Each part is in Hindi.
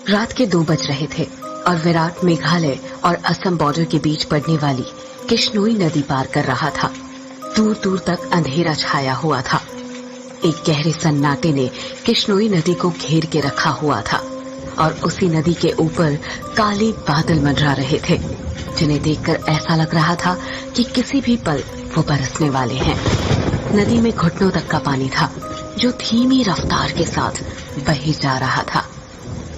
रात के 2 बज रहे थे और विराट मेघालय और असम बॉर्डर के बीच पड़ने वाली किश्नोई नदी पार कर रहा था। दूर दूर तक अंधेरा छाया हुआ था। एक गहरे सन्नाटे ने किश्नोई नदी को घेर के रखा हुआ था और उसी नदी के ऊपर काले बादल मंडरा रहे थे, जिन्हें देखकर ऐसा लग रहा था कि किसी भी पल वो बरसने वाले हैं। नदी में घुटनों तक का पानी था, जो धीमी रफ्तार के साथ बहे जा रहा था।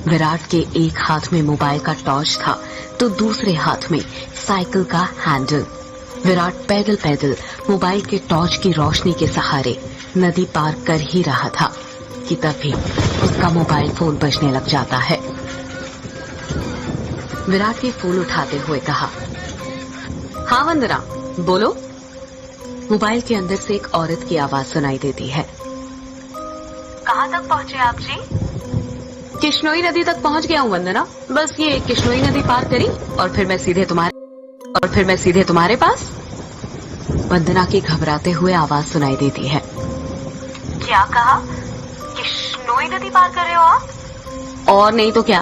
विराट के एक हाथ में मोबाइल का टॉर्च था तो दूसरे हाथ में साइकिल का हैंडल। विराट पैदल पैदल मोबाइल के टॉर्च की रोशनी के सहारे नदी पार कर ही रहा था कि तभी उसका मोबाइल फोन बजने लग जाता है। विराट ने फोन उठाते हुए कहा, हाँ वंदना, बोलो। मोबाइल के अंदर से एक औरत की आवाज सुनाई देती है। कहाँ तक पहुँचे आप जी? किश्नोई नदी तक पहुँच गया हूँ वंदना। बस ये किश्नोई नदी पार करी और फिर मैं सीधे तुम्हारे पास। वंदना की घबराते हुए आवाज सुनाई देती है। क्या कहा? किश्नोई नदी पार कर रहे हो आप? और नहीं तो क्या।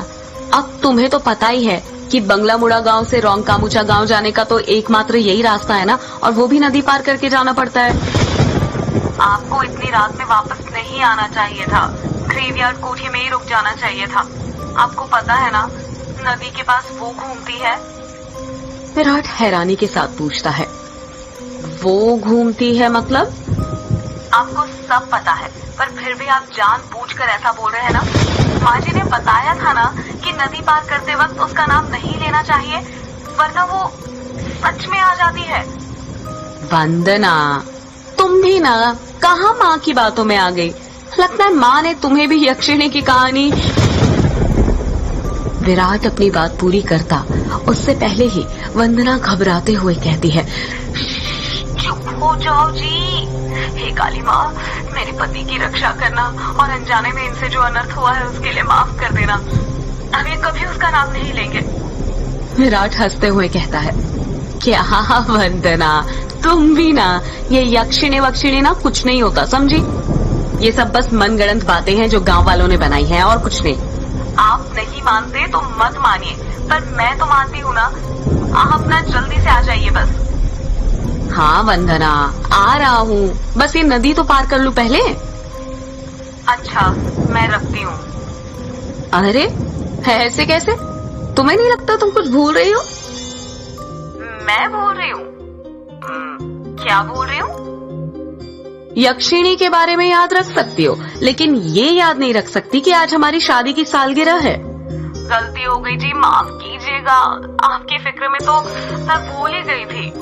अब तुम्हें तो पता ही है कि बंगला मुड़ा गांव से रोंगकामुचा गांव जाने का तो एकमात्र यही रास्ता है ना, और वो भी नदी पार करके जाना पड़ता है। आपको इतनी रात में वापस नहीं आना चाहिए था। ग्रेवयार्ड कोठी में ही रुक जाना चाहिए था। आपको पता है ना, नदी के पास वो घूमती है। विराट हैरानी के साथ पूछता है, वो घूमती है मतलब? आपको सब पता है, पर फिर भी आप जानबूझकर ऐसा बोल रहे हैं ना। माँ जी ने बताया था ना कि नदी पार करते वक्त उसका नाम नहीं लेना चाहिए, वरना वो सच में आ जाती है। वंदना, तुम भी ना कहाँ माँ की बातों में आ गई। लगता है माँ ने तुम्हें भी यक्षिणी की कहानी। विराट अपनी बात पूरी करता उससे पहले ही वंदना घबराते हुए कहती है, चुप हो जाओ जी। हे काली माँ, मेरे पति की रक्षा करना और अनजाने में इनसे जो अनर्थ हुआ है उसके लिए माफ कर देना। अब ये कभी उसका नाम नहीं लेंगे। विराट हंसते हुए कहता है, क्या वंदना, तुम भी ना, ये यक्षिणी वक्षिणी ना कुछ नहीं होता, समझी? ये सब बस मनगढ़ंत बातें हैं जो गांव वालों ने बनाई हैं और कुछ नहीं। आप नहीं मानते तो मत मानिए, पर मैं तो मानती हूँ ना। आप ना जल्दी से आ जाइए बस। हाँ वंदना, आ रहा हूँ, बस ये नदी तो पार कर लूँ पहले। अच्छा, मैं रखती हूँ। अरे ऐसे कैसे? तुम्हें नहीं लगता तुम कुछ भूल रही हो? मैं भूल रही हूँ? क्या भूल रही हूँ? यक्षिणी के बारे में याद रख सकती हो, लेकिन ये याद नहीं रख सकती कि आज हमारी शादी की सालगिरह है। गलती हो गई जी, माफ कीजिएगा। आपकी फिक्र में तो मैं भूल ही गई थी।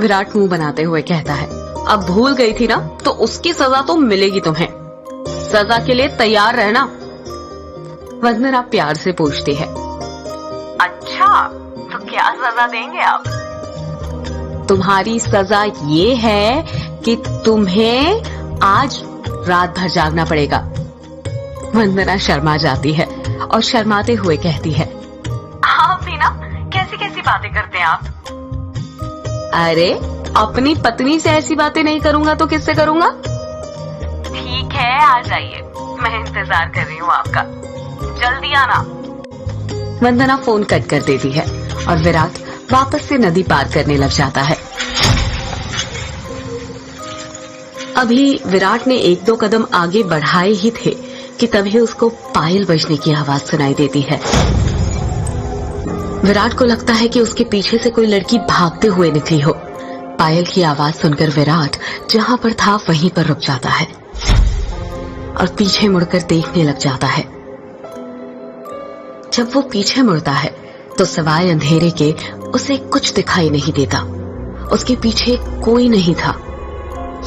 विराट मुंह बनाते हुए कहता है, अब भूल गई थी ना तो उसकी सजा तो मिलेगी तुम्हें। सजा के लिए तैयार रहना। वंदना प्यार से पूछती है, अच्छा, तो क्या सजा देंगे आप? तुम्हारी सजा ये है कि तुम्हें आज रात भर जागना पड़ेगा। वंदना शर्मा जाती है और शर्माते हुए कहती है, आप भी ना कैसी कैसी बातें करते हैं आप। अरे अपनी पत्नी से ऐसी बातें नहीं करूंगा तो किससे करूंगा? ठीक है, आ जाइए, मैं इंतजार कर रही हूँ आपका। जल्दी आना। वंदना फोन कट कर देती है और विराट वापस से नदी पार करने लग जाता है। अभी विराट ने 1-2 कदम आगे बढ़ाए ही थे कि तभी उसको पायल बजने की आवाज सुनाई देती है। विराट को लगता है कि उसके पीछे से कोई लड़की भागते हुए निकली हो। पायल की आवाज सुनकर विराट जहां पर था वहीं पर रुक जाता है और पीछे मुड़कर देखने लग जाता है। जब वो पीछे मुड़ता है तो सिवाय अंधेरे के उसे कुछ दिखाई नहीं देता। उसके पीछे कोई नहीं था।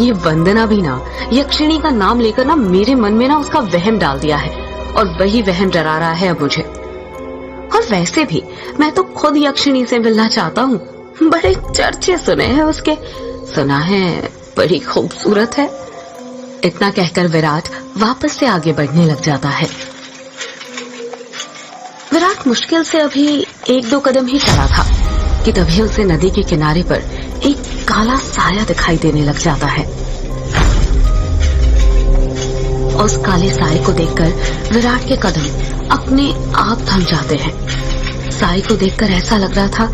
ये वंदना भी ना यक्षिणी का नाम लेकर ना मेरे मन में ना उसका वहम डाल दिया है, और वही वहम डरा रहा है अब मुझे। और वैसे भी मैं तो खुद यक्षिणी से मिलना चाहता हूँ। बड़े चर्चे सुने हैं उसके, सुना है बड़ी खूबसूरत है। इतना कहकर विराट वापस से आगे बढ़ने लग जाता है। विराट मुश्किल से अभी 1-2 कदम ही चला था कि तभी उसे नदी के किनारे पर एक काला साया दिखाई देने लग जाता है उस काले साए को देखकर विराट के कदम अपने आप थम जाते हैं। साए को देखकर ऐसा लग रहा था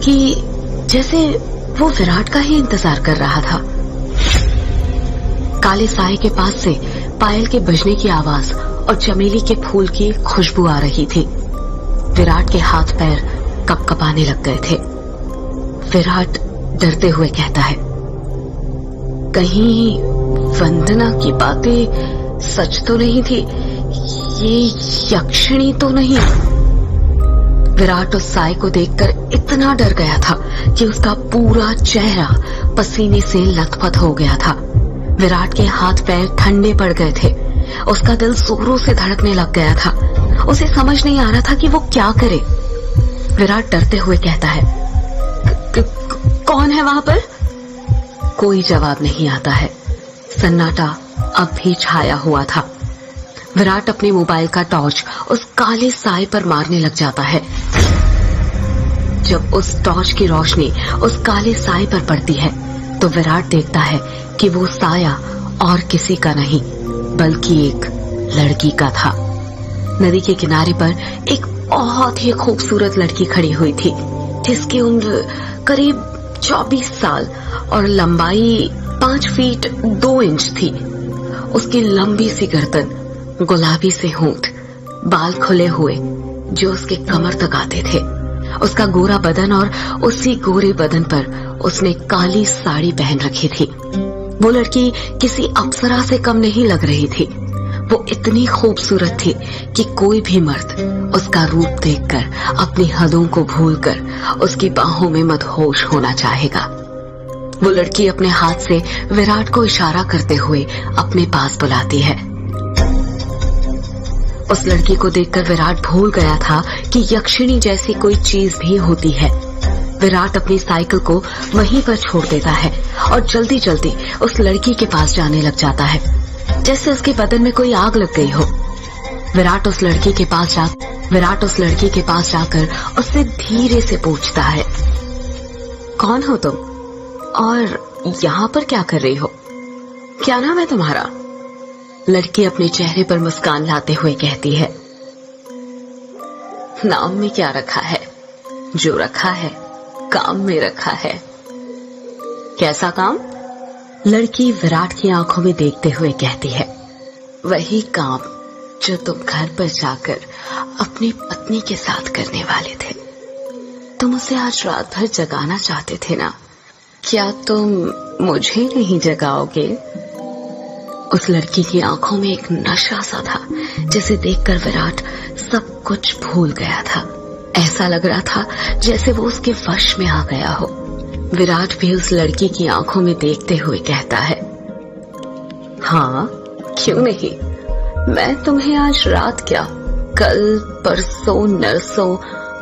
कि जैसे वो विराट का ही इंतजार कर रहा था। काले साए के पास से पायल के बजने की आवाज और चमेली के फूल की खुशबू आ रही थी। विराट के हाथ पैर कपकपाने लग गए थे। विराट डरते हुए कहता है, कहीं वंदना की बातें सच तो नहीं थी? ये यक्षिणी तो नहीं? विराट उस साए को देखकर इतना डर गया था कि उसका पूरा चेहरा पसीने से लथपथ हो गया था। विराट के हाथ पैर ठंडे पड़ गए थे। उसका दिल जोरों से धड़कने लग गया था। उसे समझ नहीं आ रहा था कि वो क्या करे। विराट डरते हुए कहता है, कौन है वहां पर? कोई जवाब नहीं आता है। सन्नाटा अब भी छाया हुआ था। विराट अपने मोबाइल का टॉर्च उस काले साए पर मारने लग जाता है। जब उस टॉर्च की रोशनी उस काले साए पर पड़ती है तो विराट देखता है कि वो साया और किसी का नहीं बल्कि एक लड़की का था। नदी के किनारे पर एक बहुत ही खूबसूरत लड़की खड़ी हुई थी, जिसकी उम्र करीब 24 साल और लंबाई 5 फीट 2 इंच थी। उसकी लंबी सी गर्दन, गुलाबी से होंठ, बाल खुले हुए जो उसके कमर तक आते थे, उसका गोरा बदन और उसी गोरे बदन पर उसने काली साड़ी पहन रखी थी। वो लड़की किसी अप्सरा से कम नहीं लग रही थी। वो इतनी खूबसूरत थी कि कोई भी मर्द उसका रूप देखकर अपनी हदों को भूलकर उसकी बाहों में मदहोश होना चाहेगा। वो लड़की अपने हाथ से विराट को इशारा करते हुए अपने पास बुलाती है। उस लड़की को देखकर विराट भूल गया था कि यक्षिणी जैसी कोई चीज भी होती है। विराट अपनी साइकिल को वहीं पर छोड़ देता है और जल्दी जल्दी उस लड़की के पास जाने लग जाता है, जैसे उसके बदन में कोई आग लग गई हो। विराट उस लड़की के पास जाकर उससे धीरे से पूछता है, कौन हो तुम और यहाँ पर क्या कर रही हो? क्या नाम है तुम्हारा? लड़की अपने चेहरे पर मुस्कान लाते हुए कहती है, नाम में क्या रखा है? जो रखा है काम में रखा है। कैसा काम? लड़की विराट की आंखों में देखते हुए कहती है, वही काम जो तुम घर पर जाकर अपनी पत्नी के साथ करने वाले थे। तुम उसे आज रात भर जगाना चाहते थे ना? क्या तुम मुझे नहीं जगाओगे? उस लड़की की आंखों में एक नशा सा था, जिसे देखकर विराट सब कुछ भूल गया था। ऐसा लग रहा था जैसे वो उसके वश में आ गया हो। विराट भी उस लड़की की आंखों में देखते हुए कहता है, हाँ क्यों नहीं, मैं तुम्हें आज रात क्या, कल परसों नरसों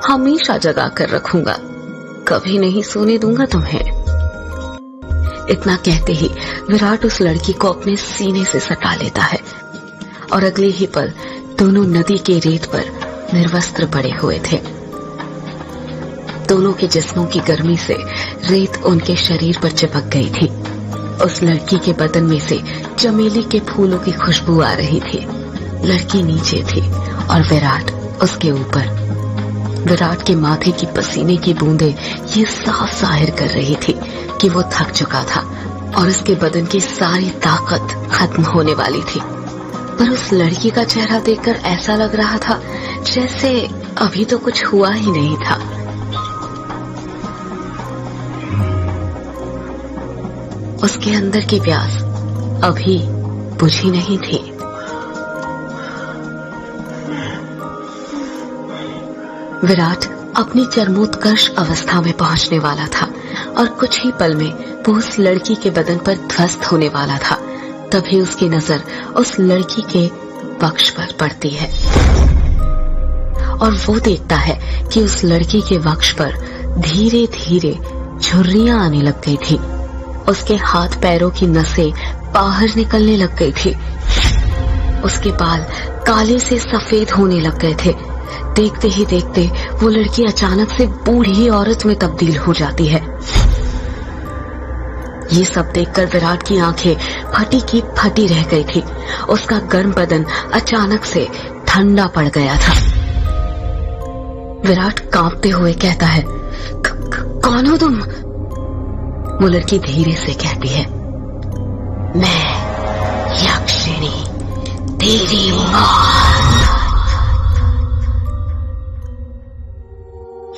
हमेशा जगा कर रखूंगा, कभी नहीं सोने दूंगा तुम्हें। इतना कहते ही विराट उस लड़की को अपने सीने से सटा लेता है और अगले ही पल दोनों नदी के रेत पर निर्वस्त्र पड़े हुए थे। दोनों के जिस्मों की गर्मी से रेत उनके शरीर पर चिपक गई थी। उस लड़की के बदन में से चमेली के फूलों की खुशबू आ रही थी। लड़की नीचे थी और विराट उसके ऊपर। विराट के माथे की पसीने की बूंदें ये साफ जाहिर कर रही थी कि वो थक चुका था और उसके बदन की सारी ताकत खत्म होने वाली थी। पर उस लड़की का चेहरा देखकर ऐसा लग रहा था जैसे अभी तो कुछ हुआ ही नहीं था। उसके अंदर की प्यास अभी बुझी नहीं थी। विराट अपनी चरमोत्कर्ष अवस्था में पहुंचने वाला था और कुछ ही पल में वो उस लड़की के बदन पर ध्वस्त होने वाला था। तभी उसकी नजर उस लड़की के वक्ष पर पड़ती है और वो देखता है कि उस लड़की के वक्ष पर धीरे धीरे झुर्रियां आने लग गई थी। उसके हाथ पैरों की नसें बाहर निकलने लग गई थी। उसके बाल काले से सफेद होने लग गए थे। देखते ही देखते वो लड़की अचानक से बूढ़ी औरत में तब्दील हो जाती है। ये सब देखकर विराट की आंखें फटी की फटी रह गई थी। उसका गर्म बदन अचानक से ठंडा पड़ गया था। विराट कांपते हुए कहता है, कौन हो तुम? वो लड़की धीरे से कहती है, मैं यक्षिणी, तेरी मौत।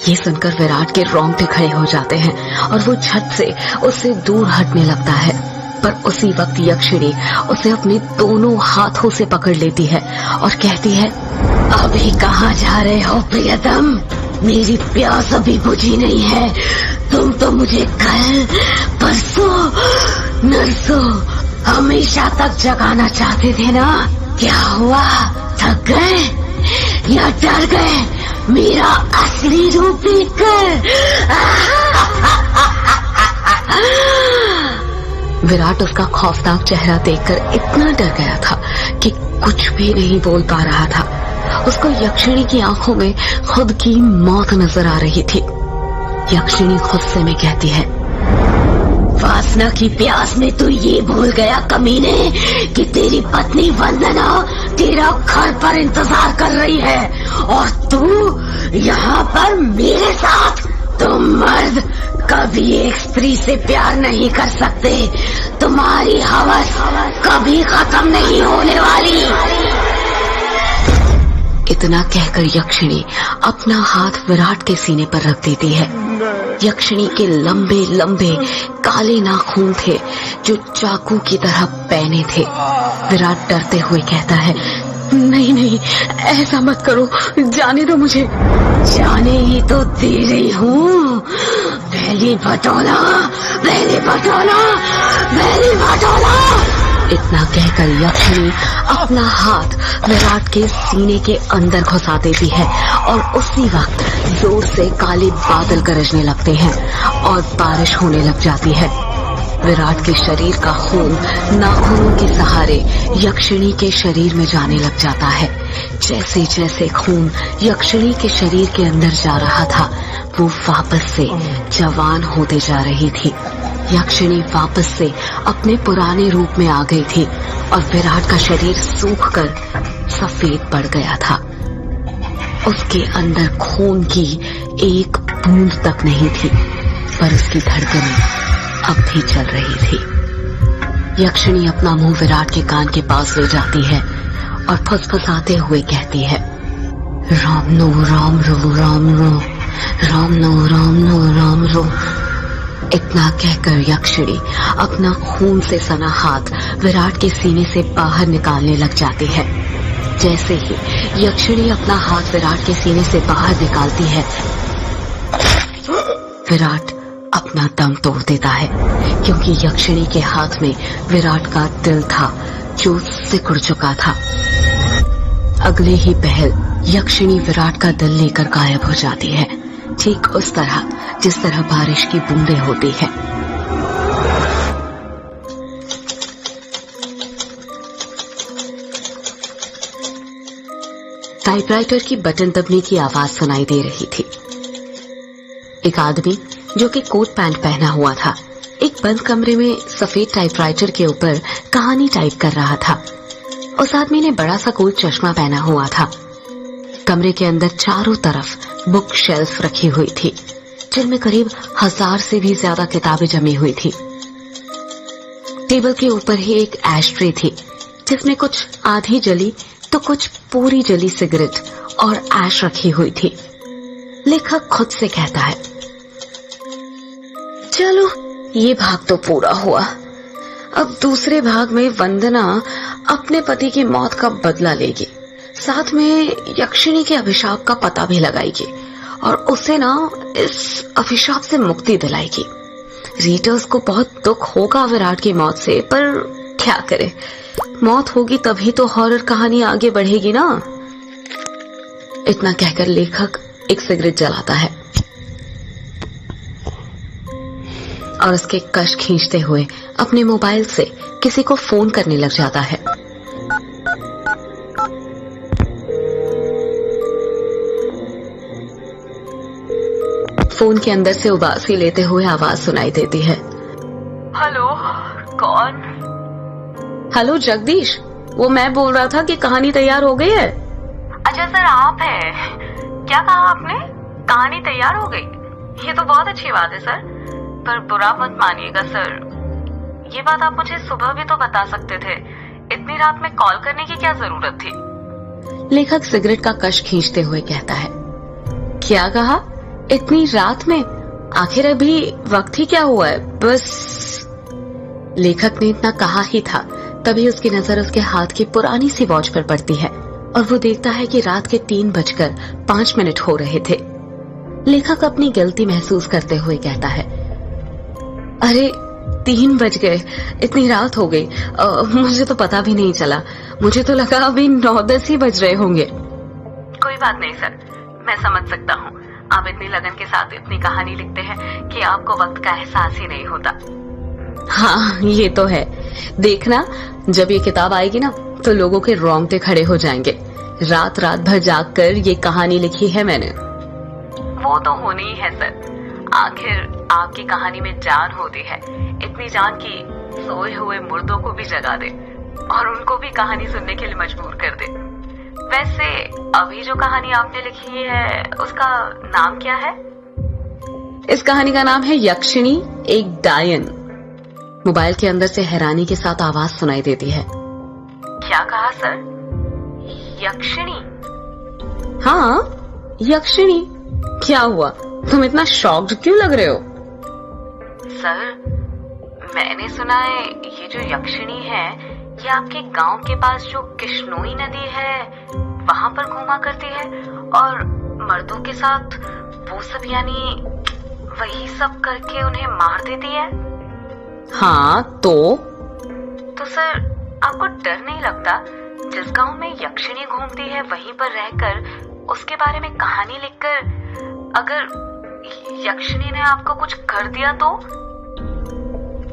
ये सुनकर विराट के रोंगटे खड़े हो जाते हैं और वो झट से उससे दूर हटने लगता है। पर उसी वक्त यक्षिणी उसे अपने दोनों हाथों से पकड़ लेती है और कहती है, अभी कहाँ जा रहे हो प्रियतम? मेरी प्यास अभी बुझी नहीं है। तुम तो मुझे कल, परसों, नरसों हमेशा तक जगाना चाहते थे ना? क्या हुआ? थक गए या डर गए मेरा असली रूप देखकर? विराट उसका खौफनाक चेहरा देखकर इतना डर गया था कि कुछ भी नहीं बोल पा रहा था। उसको यक्षिणी की आंखों में खुद की मौत नजर आ रही थी। यक्षिणी गुस्से में कहती है, वासना की प्यास में तू ये भूल गया कमीने कि तेरी पत्नी वंदना तेरा घर पर इंतजार कर रही है और तू यहाँ पर मेरे साथ। तुम मर्द कभी एक स्त्री से प्यार नहीं कर सकते। तुम्हारी हवस कभी खत्म नहीं होने वाली। इतना कहकर यक्षिणी अपना हाथ विराट के सीने पर रख देती है। यक्षिणी के लंबे लंबे काले नाखून थे जो चाकू की तरह पैने थे। विराट डरते हुए कहता है, नहीं नहीं, ऐसा मत करो, जाने दो मुझे। जाने ही तो दे रही हूँ। पहले बटोला, पहले बटोला, पहले बटोला। इतना कहकर यक्षिणी अपना हाथ विराट के सीने के अंदर घुसा देती है और उसी वक्त जोर से काले बादल गरजने लगते हैं और बारिश होने लग जाती है। विराट के शरीर का खून नाखूनों के सहारे यक्षिणी के शरीर में जाने लग जाता है। जैसे जैसे खून यक्षिणी के शरीर के अंदर जा रहा था, वो वापस से जवान होते जा रही थी। यक्षिणी वापस से अपने पुराने रूप में आ गई थी और विराट का शरीर सूखकर सफेद पड़ गया था। उसके अंदर खून की एक बूंद तक नहीं थी, पर उसकी धड़कनें अब भी चल रही थी। यक्षिणी अपना मुंह विराट के कान के पास ले जाती है और फुसफुसाते हुए कहती है, राम नो राम रो, राम रो, राम नो राम नो, राम रो। इतना कहकर यक्षिणी अपना खून से सना हाथ विराट के सीने से बाहर निकालने लग जाती है। जैसे ही यक्षिणी अपना हाथ विराट के सीने से बाहर निकालती है, विराट अपना दम तोड़ देता है, क्योंकि यक्षिणी के हाथ में विराट का दिल था जो सिकुड़ चुका था। अगले ही पहल यक्षिणी विराट का दिल लेकर गायब हो जाती है, ठीक उस तरह जिस तरह बारिश की बूंदें होती है। टाइपराइटर की बटन दबने की आवाज सुनाई दे रही थी। एक आदमी जो कि कोट पैंट पहना हुआ था, एक बंद कमरे में सफेद टाइपराइटर के ऊपर कहानी टाइप कर रहा था। उस आदमी ने बड़ा सा गोल चश्मा पहना हुआ था। कमरे के अंदर चारों तरफ बुक शेल्फ रखी हुई थी, जिनमें करीब 1000 से भी ज्यादा किताबें जमी हुई थी। टेबल के ऊपर ही एक एश-ट्रे थी, जिसमें कुछ आधी जली तो कुछ पूरी जली सिगरेट और ऐश रखी हुई थी। लेखक खुद से कहता है, चलो ये भाग तो पूरा हुआ। अब दूसरे भाग में वंदना अपने पति की मौत का बदला लेगी, साथ में यक्षिणी के अभिशाप का पता भी लगाएगी और उसे ना इस अभिशाप से मुक्ति दिलाएगी। रीडर्स को बहुत दुख होगा विराट की मौत से, पर क्या करे, मौत होगी तभी तो हॉरर कहानी आगे बढ़ेगी ना। इतना कहकर लेखक एक सिगरेट जलाता है और उसके कश खींचते हुए अपने मोबाइल से किसी को फोन करने लग जाता है। फोन के अंदर से उबासी लेते हुए आवाज सुनाई देती है, हेलो, कौन? हेलो जगदीश, वो मैं बोल रहा था कि कहानी तैयार हो गई है। अच्छा सर, आप हैं? क्या कहा आपने? कहानी तैयार हो गई? ये तो बहुत अच्छी बात है सर, पर बुरा मत मानिएगा सर, ये बात आप मुझे सुबह भी तो बता सकते थे। इतनी रात में कॉल करने की क्या जरूरत थी? लेखक सिगरेट का कश खींचते हुए कहता है। क्या कहा? इतनी रात में? आखिर अभी वक्त ही क्या हुआ है? बस। लेखक ने इतना कहा ही था, तभी उसकी नजर उसके हाथ की पुरानी सी वॉच पर पड़ती है और वो देखता है कि रात के 3:05 हो रहे थे। लेखक अपनी गलती महसूस करते हुए कहता है, अरे 3 बज गए, इतनी रात हो गई। मुझे तो पता भी नहीं चला, मुझे तो लगा अभी 9-10 ही बज रहे होंगे। कोई बात नहीं सर, मैं समझ सकता हूँ। आप इतनी लगन के साथ इतनी कहानी लिखते हैं कि आपको वक्त का एहसास ही नहीं होता। हाँ, ये तो है। देखना, जब ये किताब आएगी ना तो लोगों के रोंगटे खड़े हो जाएंगे। रात भर जाग कर ये कहानी लिखी है मैंने। वो तो होनी ही है सर, आखिर आपकी कहानी में जान होती है, इतनी जान कि सोए हुए मुर्दों को भी जगा दे और उनको भी कहानी सुनने के लिए मजबूर कर दे। वैसे अभी जो कहानी आपने लिखी है उसका नाम क्या है? इस कहानी का नाम है यक्षिणी एक डायन। मोबाइल के अंदर से हैरानी के साथ आवाज सुनाई देती है। क्या कहा सर? यक्षिणी? हाँ, यक्षिणी। क्या हुआ, तुम इतना शॉक्ड क्यों लग रहे हो? सर, मैंने सुना है ये जो यक्षिणी है ये आपके गांव के पास जो किश्नोई नदी है वहां पर घूमा करती है और मर्दों के साथ वो सब, यानी वही सब करके उन्हें मार देती है। हाँ तो सर, आपको डर नहीं लगता जिस गांव में यक्षिणी घूमती है वहीं पर रहकर उसके बारे में कहानी लिखकर, अगर यक्षिणी ने आपको कुछ कर दिया तो?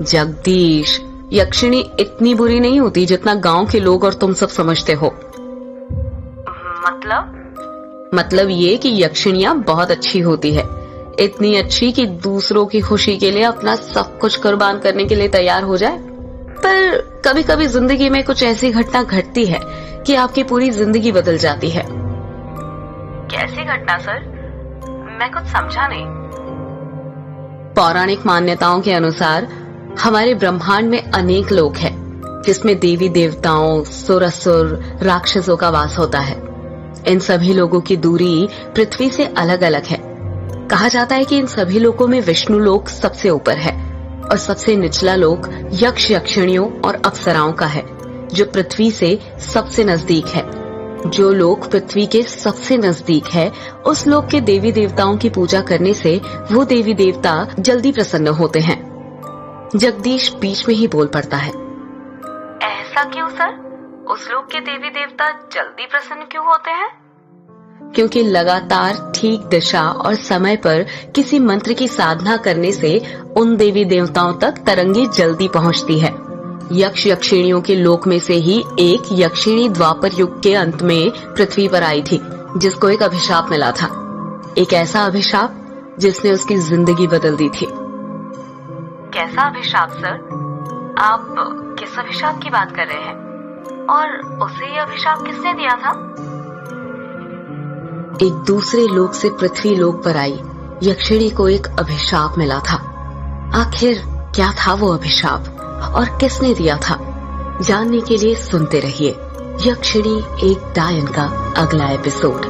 जगदीश, यक्षिणी इतनी बुरी नहीं होती जितना गांव के लोग और तुम सब समझते हो। मतलब ये कि यक्षिणियां बहुत अच्छी होती है, इतनी अच्छी कि दूसरों की खुशी के लिए अपना सब कुछ कुर्बान करने के लिए तैयार हो जाए। पर कभी कभी जिंदगी में कुछ ऐसी घटना घटती है कि आपकी पूरी जिंदगी बदल जाती है। कैसी घटना सर? मैं कुछ समझा नहीं। पौराणिक मान्यताओं के अनुसार हमारे ब्रह्मांड में अनेक लोक हैं, जिसमें देवी देवताओं, सुर असुर, राक्षसों का वास होता है। इन सभी लोगों की दूरी पृथ्वी से अलग अलग है। कहा जाता है कि इन सभी लोकों में विष्णु लोक सबसे ऊपर है और सबसे निचला लोक यक्ष यक्षिणियों और अप्सराओं का है, जो पृथ्वी से सबसे नजदीक है। जो लोक पृथ्वी के सबसे नजदीक है, उस लोक के देवी देवताओं की पूजा करने से वो देवी देवता जल्दी प्रसन्न होते हैं। जगदीश बीच में ही बोल पड़ता है। ऐसा क्यों सर? उस लोक के देवी देवता जल्दी प्रसन्न क्यों होते हैं? क्योंकि लगातार ठीक दिशा और समय पर किसी मंत्र की साधना करने से उन देवी देवताओं तक तरंगे जल्दी पहुंचती है। यक्ष यक्षिणियों के लोक में से ही एक यक्षिणी द्वापर युग के अंत में पृथ्वी पर आई थी, जिसको एक अभिशाप मिला था। एक ऐसा अभिशाप जिसने उसकी जिंदगी बदल दी थी। कैसा अभिशाप सर? आप किस अभिशाप की बात कर रहे हैं? और उसे ये अभिशाप किसने दिया था? एक दूसरे लोक से पृथ्वी लोक पर आई यक्षिणी को एक अभिशाप मिला था। आखिर क्या था वो अभिशाप और किसने दिया था? जानने के लिए सुनते रहिए यक्षिणी एक डायन का अगला एपिसोड।